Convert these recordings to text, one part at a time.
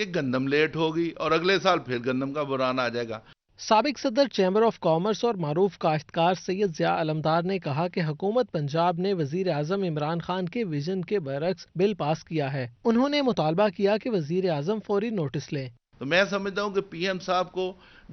کہ گندم لیٹ ہوگی اور اگلے سال پھر گندم کا بحران آ جائے گا۔ سابق صدر چیمبر آف کامرس اور معروف کاشتکار سید ضیاء علمدار نے کہا کہ حکومت پنجاب نے وزیر اعظم عمران خان کے ویژن کے برعکس بل پاس کیا ہے۔ انہوں نے مطالبہ کیا کہ وزیر اعظم فوری نوٹس لیں۔ تو میں سمجھتا ہوں کہ پی ایم صاحب کو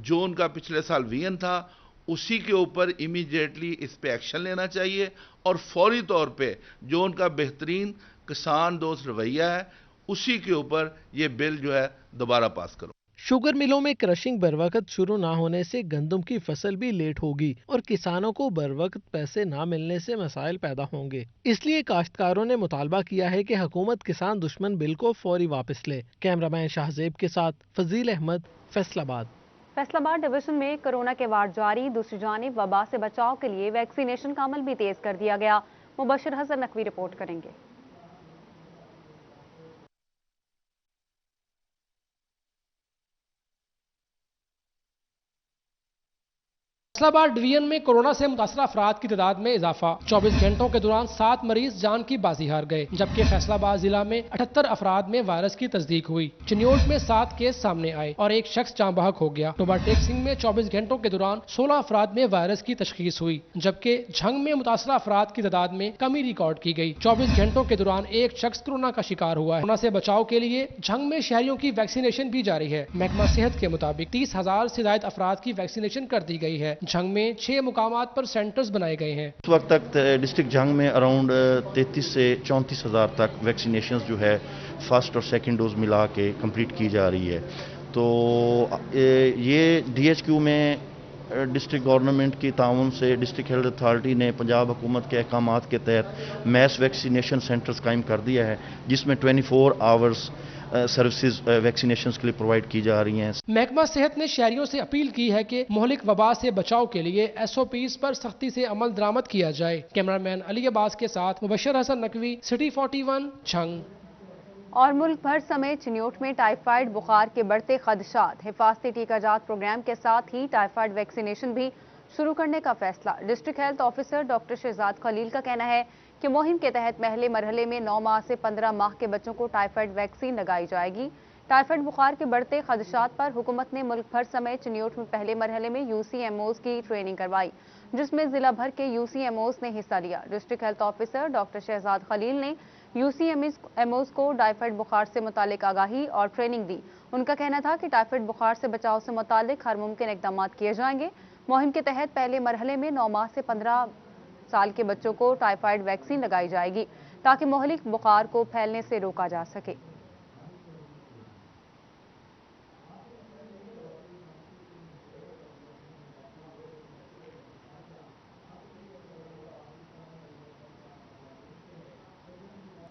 جو ان کا پچھلے سال وین تھا اسی کے اوپر امیڈیٹلی اس پہ ایکشن لینا چاہیے اور فوری طور پہ جو ان کا بہترین کسان دوست رویہ ہے اسی کے اوپر یہ بل جو ہے دوبارہ پاس کرو۔ شوگر ملوں میں کرشنگ بروقت شروع نہ ہونے سے گندم کی فصل بھی لیٹ ہوگی اور کسانوں کو بروقت پیسے نہ ملنے سے مسائل پیدا ہوں گے۔ اس لیے کاشتکاروں نے مطالبہ کیا ہے کہ حکومت کسان دشمن بل کو فوری واپس لے۔ کیمرہ مین شاہزیب کے ساتھ فضیل احمد، فیصل آباد۔ فیصل آباد ڈویژن میں کورونا کے وارڈ جاری، دوسری جانب وبا سے بچاؤ کے لیے ویکسینیشن کا عمل بھی تیز کر دیا گیا۔ مبشر حسن نقوی رپورٹ کریں گے۔ فیصل آباد ڈویژن میں کورونا سے متاثرہ افراد کی تعداد میں اضافہ، 24 گھنٹوں کے دوران 7 مریض جان کی بازی ہار گئے، جبکہ فیصل آباد ضلع میں 78 افراد میں وائرس کی تصدیق ہوئی۔ چنیوٹ میں 7 کیس سامنے آئے اور ایک شخص جاں بحق ہو گیا۔ ٹوبا ٹیک سنگھ میں 24 گھنٹوں کے دوران 16 افراد میں وائرس کی تشخیص ہوئی، جبکہ جھنگ میں متاثرہ افراد کی تعداد میں کمی ریکارڈ کی گئی۔ 24 گھنٹوں کے دوران ایک شخص کورونا کا شکار ہوا ہے۔ کورونا سے بچاؤ کے لیے جھنگ میں شہریوں کی ویکسینیشن بھی جاری ہے۔ محکمہ صحت کے مطابق 30,000 سے زائد افراد کی ویکسینیشن کر دی گئی ہے۔ جھنگ میں 6 مقامات پر سینٹرز بنائے گئے ہیں۔ اس وقت تک ڈسٹرکٹ جھنگ میں اراؤنڈ 33 سے 34 ہزار تک ویکسینیشنز جو ہے فرسٹ اور سیکنڈ ڈوز ملا کے کمپلیٹ کی جا رہی ہے۔ تو یہ ڈی ایچ کیو میں ڈسٹرکٹ گورنمنٹ کی تعاون سے ڈسٹرکٹ ہیلتھ اتھارٹی نے پنجاب حکومت کے احکامات کے تحت میس ویکسینیشن سینٹرز قائم کر دیا ہے، جس میں 24 آورز سروسز ویکسینیشنز کے لیے پرووائڈ کی جا رہی ہیں۔ محکمہ صحت نے شہریوں سے اپیل کی ہے کہ مہلک وبا سے بچاؤ کے لیے ایس او پیز پر سختی سے عمل درآمد کیا جائے۔ کیمرہ مین علی عباس کے ساتھ مبشر حسن نقوی، سٹی 41، جھنگ۔ اور ملک بھر سمیت چنیوٹ میں ٹائیفائیڈ بخار کے بڑھتے خدشات، حفاظتی ٹیکہ جات پروگرام کے ساتھ ہی ٹائیفائیڈ ویکسینیشن بھی شروع کرنے کا فیصلہ۔ District health officer doctor Shahzad Khalil کا کہنا ہے کہ مہم کے تحت پہلے مرحلے میں 9 ماہ سے 15 ماہ کے بچوں کو ٹائیفائیڈ ویکسین لگائی جائے گی۔ ٹائیفائیڈ بخار کے بڑھتے خدشات پر حکومت نے ملک بھر سمیت چنیوٹ میں پہلے مرحلے میں یو سی ایم اوز کی ٹریننگ کروائی، جس میں ضلع بھر کے یو سی ایم اوز نے حصہ لیا۔ District health officer doctor Shahzad Khalil نے یو سی ایم اوز کو ٹائیفائیڈ بخار سے متعلق آگاہی اور ٹریننگ دی۔ ان کا کہنا تھا کہ ٹائیفائیڈ بخار سے بچاؤ سے متعلق ہر ممکن اقدامات کیے جائیں گے۔ مہم کے تحت پہلے مرحلے میں 9 ماہ سے 15 سال کے بچوں کو ٹائیفائیڈ ویکسین لگائی جائے گی تاکہ مہلک بخار کو پھیلنے سے روکا جا سکے۔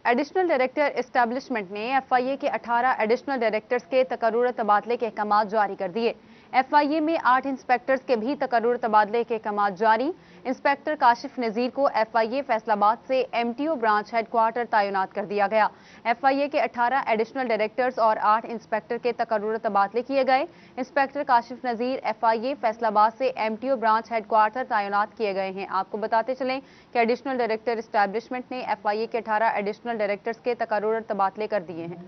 ایڈیشنل ڈائریکٹر اسٹیبلشمنٹ نے ایف آئی اے کے 18 ایڈیشنل ڈائریکٹرز کے تقرر تبادلے کے احکامات جاری کر دیے۔ ایف آئی اے میں 8 انسپیکٹرز کے بھی تقرر تبادلے کے احکامات جاری۔ انسپیکٹر کاشف نذیر کو F I A Faisalabad سے M T O branch head quarter تعینات کر دیا گیا۔ ایف آئی اے کے 18 ایڈیشنل ڈائریکٹرز اور 8 انسپیکٹر کے تقرر تبادلے کیے گئے۔ Inspector Kashif Nazir F I A Faisalabad سے M T O branch head quarter تعینات کیے گئے ہیں۔ آپ کو بتاتے چلیں کہ ایڈیشنل ڈائریکٹر اسٹیبلشمنٹ نے ایف آئی اے کے 18 ایڈیشنل ڈائریکٹرز کے تقرر تبادلے کر دیے ہیں۔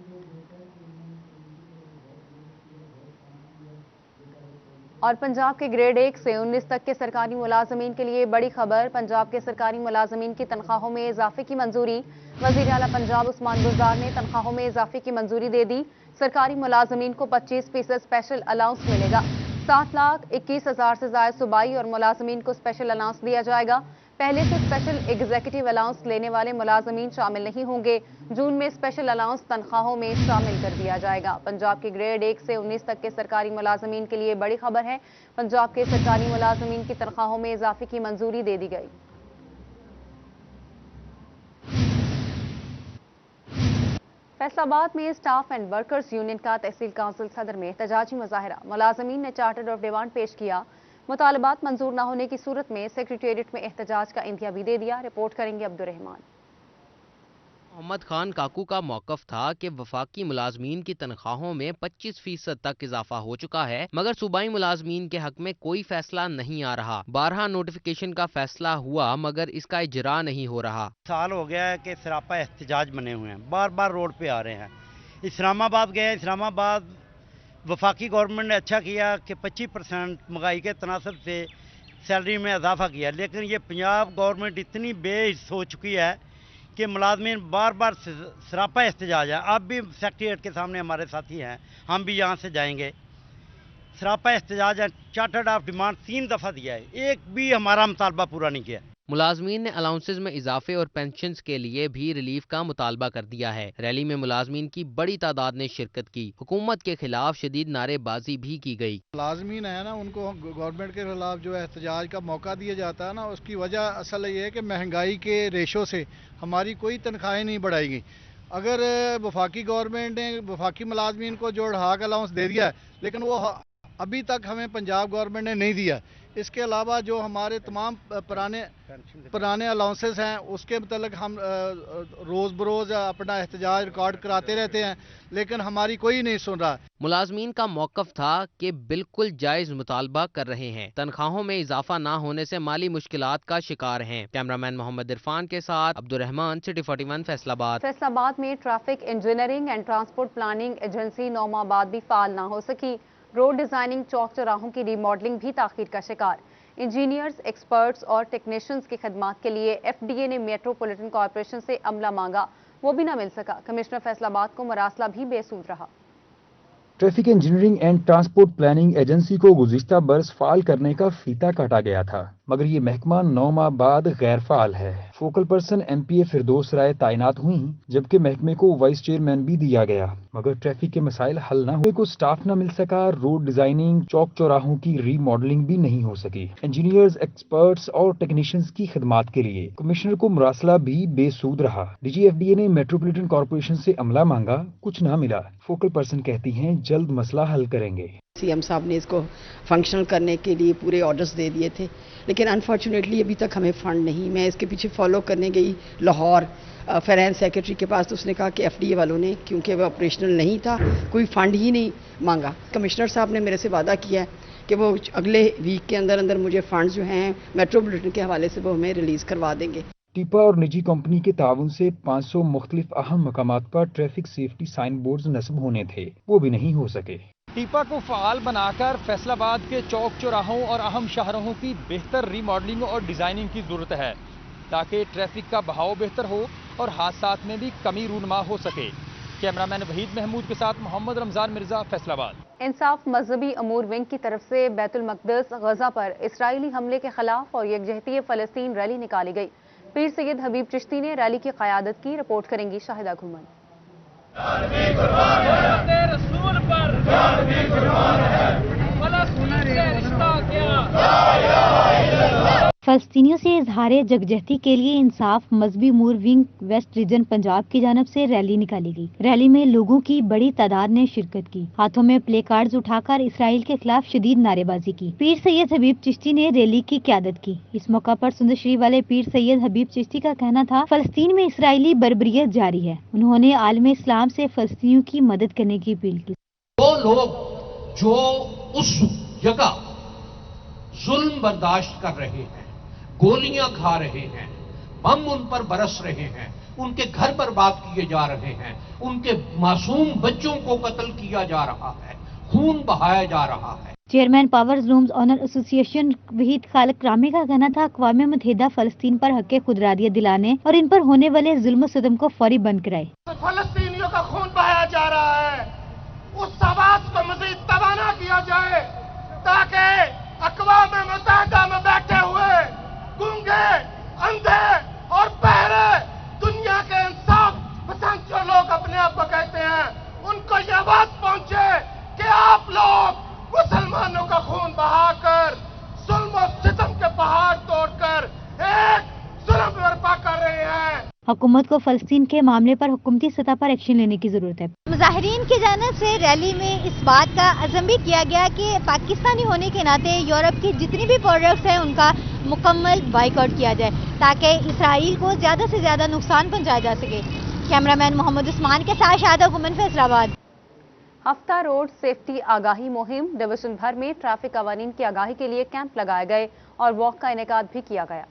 اور پنجاب کے گریڈ 1 سے 19 تک کے سرکاری ملازمین کے لیے بڑی خبر، پنجاب کے سرکاری ملازمین کی تنخواہوں میں اضافے کی منظوری۔ وزیر اعلیٰ پنجاب عثمان گلزار نے تنخواہوں میں اضافے کی منظوری دے دی۔ سرکاری ملازمین کو 25% اسپیشل الاؤنس ملے گا۔ 7,21,000 سے زائد صوبائی اور ملازمین کو اسپیشل الاؤنس دیا جائے گا۔ پہلے سے اسپیشل ایگزیکٹو الاؤنس لینے والے ملازمین شامل نہیں ہوں گے۔ جون میں اسپیشل الاؤنس تنخواہوں میں شامل کر دیا جائے گا۔ پنجاب کے گریڈ 1 سے 19 تک کے سرکاری ملازمین کے لیے بڑی خبر ہے، پنجاب کے سرکاری ملازمین کی تنخواہوں میں اضافے کی منظوری دے دی گئی۔ فیصل آباد میں اسٹاف اینڈ ورکرز یونین کا تحصیل کونسل صدر میں احتجاجی مظاہرہ، ملازمین نے چارٹر آف ڈیمانڈ پیش کیا۔ مطالبات منظور نہ ہونے کی صورت میں سیکریٹریٹ میں احتجاج کا اندیا بھی دے دیا۔ رپورٹ کریں گے عبدالرحمان۔ محمد خان کاکو کا موقف تھا کہ وفاقی ملازمین کی تنخواہوں میں 25% تک اضافہ ہو چکا ہے، مگر صوبائی ملازمین کے حق میں کوئی فیصلہ نہیں آ رہا۔ 12 نوٹیفیکیشن کا فیصلہ ہوا مگر اس کا اجرا نہیں ہو رہا۔ سال ہو گیا ہے کہ سراپا احتجاج بنے ہوئے ہیں، بار بار روڈ پہ آ رہے ہیں۔ اسلام آباد گئے. اسلام آباد وفاقی گورنمنٹ نے اچھا کیا کہ 25% مہنگائی کے تناسب سے سیلری میں اضافہ کیا, لیکن یہ پنجاب گورنمنٹ اتنی بے حس ہو چکی ہے کہ ملازمین بار بار سراپا احتجاج ہے. اب بھی سیکریٹریٹ کے سامنے ہمارے ساتھی ہیں, ہم بھی یہاں سے جائیں گے. سراپا احتجاج ہے. چارٹرڈ آف ڈیمانڈ 3 دفعہ دیا ہے, ایک بھی ہمارا مطالبہ پورا نہیں کیا. ملازمین نے الاؤنسز میں اضافے اور پینشنز کے لیے بھی ریلیف کا مطالبہ کر دیا ہے. ریلی میں ملازمین کی بڑی تعداد نے شرکت کی. حکومت کے خلاف شدید نعرے بازی بھی کی گئی. ملازمین ہے نا, ان کو گورنمنٹ کے خلاف جو احتجاج کا موقع دیا جاتا ہے نا, اس کی وجہ اصل یہ ہے کہ مہنگائی کے ریشو سے ہماری کوئی تنخواہیں نہیں بڑھائی گئی. اگر وفاقی گورنمنٹ نے وفاقی ملازمین کو جو ڈھاک الاؤنس دے دیا ہے, لیکن وہ ابھی تک ہمیں پنجاب گورنمنٹ نے نہیں دیا. اس کے علاوہ جو ہمارے تمام پرانے الاؤنسز ہیں, اس کے متعلق ہم روز بروز اپنا احتجاج ریکارڈ کراتے رہتے ہیں, لیکن ہماری کوئی نہیں سن رہا. ملازمین کا موقف تھا کہ بالکل جائز مطالبہ کر رہے ہیں. تنخواہوں میں اضافہ نہ ہونے سے مالی مشکلات کا شکار ہیں. کیمرامین محمد عرفان کے ساتھ عبدالرحمان, سٹی 41 فیصل آباد. فیصل آباد میں traffic engineering and transport planning agency نوم آباد بھی فعال نہ ہو سکی. روڈ ڈیزائننگ, چوک چوراہوں کی ری ماڈلنگ بھی تاخیر کا شکار. انجینئرز, ایکسپرٹس اور ٹیکنیشنز کی خدمات کے لیے FDA نے میٹروپولیٹن کارپوریشن سے عملہ مانگا, وہ بھی نہ مل سکا. کمشنر فیصل آباد کو مراسلہ بھی بے سود رہا. Traffic engineering and transport planning agency کو گزشتہ برس فعال کرنے کا فیتا کاٹا گیا تھا, مگر یہ محکمہ نوم آباد غیر فعال ہے. فوکل پرسن MPA فردوس رائے تعینات ہوئیں, جبکہ محکمے کو وائس چیئرمین بھی دیا گیا, مگر ٹریفک کے مسائل حل نہ ہوئے. کو سٹاف نہ مل سکا. روڈ ڈیزائننگ, چوک چوراہوں کی ری ماڈلنگ بھی نہیں ہو سکی. انجینئرز, ایکسپرٹس اور ٹیکنیشنز کی خدمات کے لیے کمشنر کو مراسلہ بھی بے سود رہا. DG FDA نے میٹروپولیٹن کارپوریشن سے عملہ مانگا, کچھ نہ ملا. فوکل پرسن کہتی ہیں جلد مسئلہ حل کریں گے. CM صاحب نے اس کو فنکشنل کرنے کے لیے پورے آرڈرز دے دیے تھے, لیکن انفارچونیٹلی ابھی تک ہمیں فنڈ نہیں. میں اس کے پیچھے فالو کرنے گئی لاہور فائنانس سیکرٹری کے پاس, تو اس نے کہا کہ FDA والوں نے, کیونکہ وہ آپریشنل نہیں تھا, کوئی فنڈ ہی نہیں مانگا. کمشنر صاحب نے میرے سے وعدہ کیا ہے کہ وہ اگلے ویک کے اندر مجھے فنڈز جو ہیں میٹروپولیٹن کے حوالے سے وہ ہمیں ریلیز کروا دیں گے. ٹیپا اور نجی کمپنی کے تعاون سے 500 مختلف اہم مقامات پر ٹریفک سیفٹی سائن بورڈز نصب ہونے تھے, وہ بھی نہیں ہو سکے. ٹیپا کو فعال بنا کر فیصل آباد کے چوک چوراہوں اور اہم شاہراہوں کی بہتر ری ماڈلنگ اور ڈیزائننگ کی ضرورت ہے, تاکہ ٹریفک کا بہاؤ بہتر ہو اور حادثات میں بھی کمی رونما ہو سکے. کیمرامین وحید محمود کے ساتھ محمد رمضان مرزا, فیصل آباد. انصاف مذہبی امور ونگ کی طرف سے بیت المقدس غزہ پر اسرائیلی حملے کے خلاف اور یکجہتی فلسطین ریلی نکالی گئی. پیر سید حبیب چشتی نے ریلی کی قیادت کی. رپورٹ کریں گی شاہدہ گھومن. فلسطینیوں سے اظہار یکجہتی کے لیے انصاف مذہبی امور ونگ ویسٹ ریجن پنجاب کی جانب سے ریلی نکالی گئی. ریلی میں لوگوں کی بڑی تعداد نے شرکت کی. ہاتھوں میں پلے کارڈز اٹھا کر اسرائیل کے خلاف شدید نعرے بازی کی. پیر سید حبیب چشتی نے ریلی کی قیادت کی. اس موقع پر سندر شریف والے پیر سید حبیب چشتی کا کہنا تھا, فلسطین میں اسرائیلی بربریت جاری ہے. انہوں نے عالم اسلام سے فلسطینیوں کی مدد کرنے کی اپیل کی. وہ لوگ جو اس جگہ ظلم برداشت کر رہے ہیں, گولیاں کھا رہے ہیں, بم ان پر برس رہے ہیں, ان کے گھر برباد کیے جا رہے ہیں, ان کے معصوم بچوں کو قتل کیا جا رہا ہے, خون بہایا جا رہا ہے. چیئرمین پاورز لومز آنر ایسوسی ایشن وحید خالق رامی کا کہنا تھا, اقوام متحدہ فلسطین پر حق خودارادیت دلانے اور ان پر ہونے والے ظلم و ستم کو فوری بند کرائے. فلسطینیوں کا خون بہایا جا رہا ہے, اس آواز کو مزید توانا کیا جائے تاکہ اقوام متحدہ میں بیٹھے ہوئے گونگے, اندھے اور بہرے دنیا کے انصاف پسند جو لوگ اپنے آپ کو کہتے ہیں, ان کو یہ آواز پہنچے کہ آپ لوگ مسلمانوں کا خون بہا کر ظلم و ستم کے پہاڑ توڑ کر ایک ظلم برپا کر رہے ہیں. حکومت کو فلسطین کے معاملے پر حکومتی سطح پر ایکشن لینے کی ضرورت ہے. مظاہرین کی جانب سے ریلی میں اس بات کا عزم بھی کیا گیا کہ پاکستانی ہونے کے ناطے یورپ کی جتنی بھی پروڈکٹس ہیں ان کا مکمل بائیکاٹ کیا جائے تاکہ اسرائیل کو زیادہ سے زیادہ نقصان پہنچایا جا سکے. کیمرامین محمد عثمان کے ساتھ شاہدہ گمن, فیصل آباد. ہفتہ روڈ سیفٹی آگاہی مہم. ڈویژن بھر میں ٹریفک قوانین کی آگاہی کے لیے کیمپ لگائے گئے اور واک کا انعقاد بھی کیا گیا.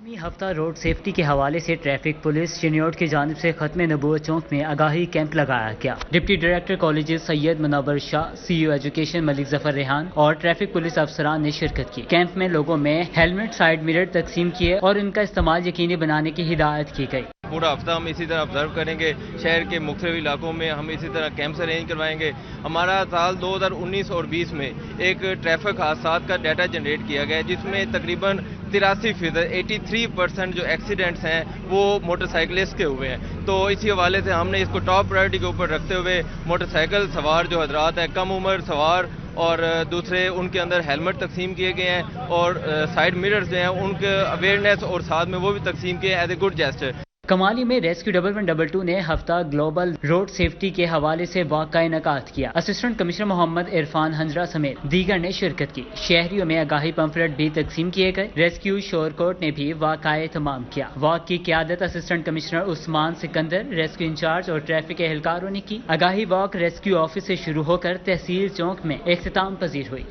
ہفتہ روڈ سیفٹی کے حوالے سے ٹریفک پولیس چنیوٹ کی جانب سے ختم نبوت چوک میں آگاہی کیمپ لگایا گیا۔ ڈپٹی ڈائریکٹر کالجز سید منور شاہ، سی او ایجوکیشن ملک ظفر ریحان اور ٹریفک پولیس افسران نے شرکت کی۔ کیمپ میں لوگوں میں ہیلمٹ سائیڈ مرر تقسیم کیے اور ان کا استعمال یقینی بنانے کی ہدایت کی گئی۔ پورا ہفتہ ہم اسی طرح آبزرو کریں گے، شہر کے مختلف علاقوں میں ہم اسی طرح کیمپس ارینج کروائیں گے۔ ہمارا سال 2019 اور 20 میں ایک ٹریفک حادثات کا ڈیٹا جنریٹ کیا گیا جس میں تقریباً 83% 83% جو ایکسیڈنٹس ہیں وہ موٹر سائیکلسٹ کے ہوئے ہیں۔ تو اسی حوالے سے ہم نے اس کو ٹاپ پرائرٹی کے اوپر رکھتے ہوئے موٹر سائیکل سوار جو حضرات ہیں، کم عمر سوار اور دوسرے ان کے اندر ہیلمٹ تقسیم کیے گئے ہیں اور سائیڈ مررز جو ہیں ان کے اویئرنیس اور ساتھ میں وہ بھی تقسیم کیے ایز اے گڈ جیسچر۔ کمالی میں ریسکیو 1122 نے ہفتہ گلوبل روڈ سیفٹی کے حوالے سے واک کا انعقاد کیا۔ اسسٹنٹ کمشنر محمد عرفان ہنجرا سمیت دیگر نے شرکت کی۔ شہریوں میں آگاہی پمفلٹ بھی تقسیم کیے گئے۔ ریسکیو شور کوٹ نے بھی واک کا اہتمام کیا۔ واک کی قیادت اسسٹنٹ کمشنر عثمان سکندر، ریسکیو انچارج اور ٹریفک اہلکاروں نے کی۔ آگاہی واک ریسکیو آفس سے شروع ہو کر تحصیل چوک میں اختتام پذیر ہوئی۔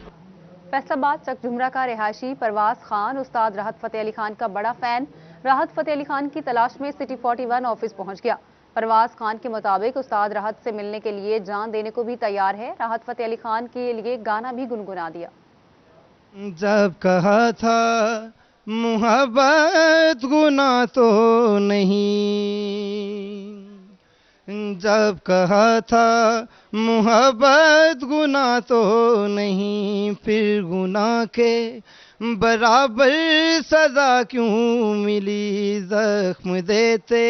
فیصل آباد چک جمرہ کا رہائشی پرواز خان استاد راحت فتح علی خان کا بڑا فین راحت فتح علی خان کی تلاش میں سٹی 41 آفس پہنچ گیا۔ پرواز خان کے مطابق استاد راحت سے ملنے کے لیے جان دینے کو بھی تیار ہے۔ راحت فتح علی خان کے لیے گانا بھی گنگنا دیا۔ جب کہا تھا محبت گناہ تو نہیں، جب کہا تھا محبت گناہ تو نہیں، پھر گناہ کے برابر سزا کیوں ملی؟ زخم دیتے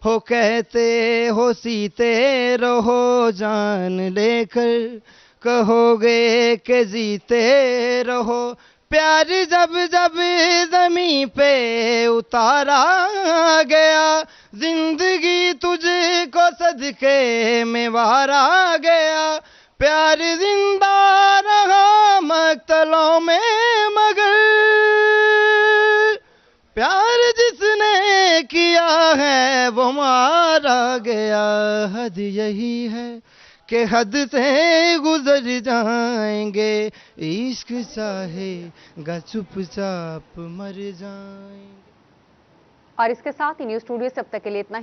ہو کہتے ہو سیتے رہو، جان لے کر کہو گے کہ جیتے رہو۔ پیار جب جب زمین پہ اتارا گیا، زندگی تجھ کو صدقے میں وارا گیا۔ پیار زندہ رہا مقتلوں میں مگر پیار جس نے کیا ہے وہ مارا گیا۔ حد یہی ہے کہ حد سے گزر جائیں گے، عشق چاہے گا چپ چاپ مر جائیں گے۔ اور اس کے ساتھ ہی نیوز اسٹوڈیو سے اب تک کے لیے اتنا ہی۔